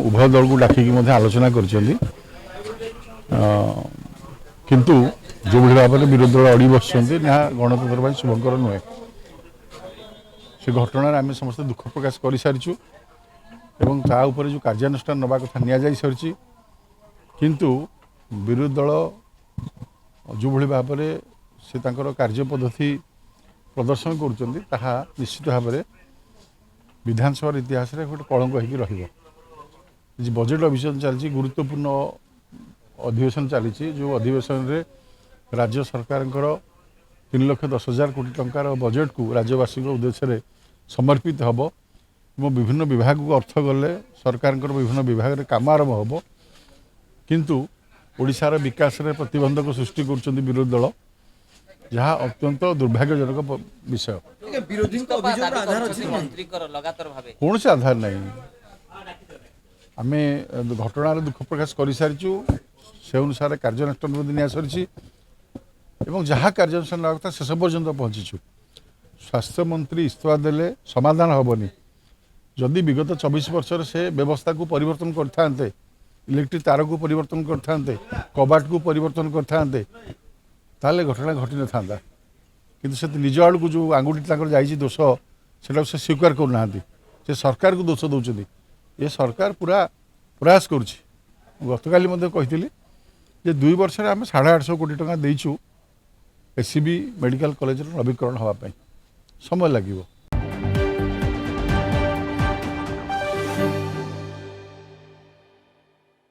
उभय दल को डाकिकी आलोचना कर किंतु जो भाव में विरोधी दल अड़ी बस गणतंत्र शुभंकर नुहे से घटना आम समस्त दुख प्रकाश कर सारीचु जो कार्यानुष्ठान नवा कथा नि सारी किंतु विरोधी दल जो भाव में से कार्य पद्धति प्रदर्शन कर निश्चित भाव में विधानसभा इतिहास में गोटे कलंक हो बजेट अधिवेशन चलती गुरुत्वपूर्ण अधिवेशन चली जो अधिवेशन रे राज्य सरकार 3,10,000 कोटी टंकार बजेट को राज्यवासी उद्देश्य रे समर्पित हम विभिन्न विभाग को अर्थ गले सरकार विभिन्न विभाग में काम आरंभ हम किंतु ओडिशार विकास रे प्रतिबंधक सृष्टि कर विरोधी दल जहाँ अत्यंत दुर्भाग्यजनक विषय कौन से आधार नहीं आम घटनार दुख प्रकाश कर सारीचु से अनुसार कार्यानुष्ठान नि सारी जहाँ कार्यानुष्ठान ना कथा शेष पर्यंत पहुँचीचु स्वास्थ्य मंत्री इस्तीफा देले समाधान हेनी जदि विगत 24 वर्ष से व्यवस्था को परिवर्तन करते इलेक्ट्रिक तार को परिवर्तन करते कबाट को परिवर्तन करते ताले घटना घटी न था किंतु से निज आड़ को जो आंगुठी जाइए दोष से स्वीकार करना से सरकार को दोष दौरान ये सरकार पूरा प्रयास करुच्ची गतकाली कही 2 वर्ष आम 850 कोटी टंका देचु एससीबी मेडिकल कॉलेज नवीकरण हाँपाई समय लगे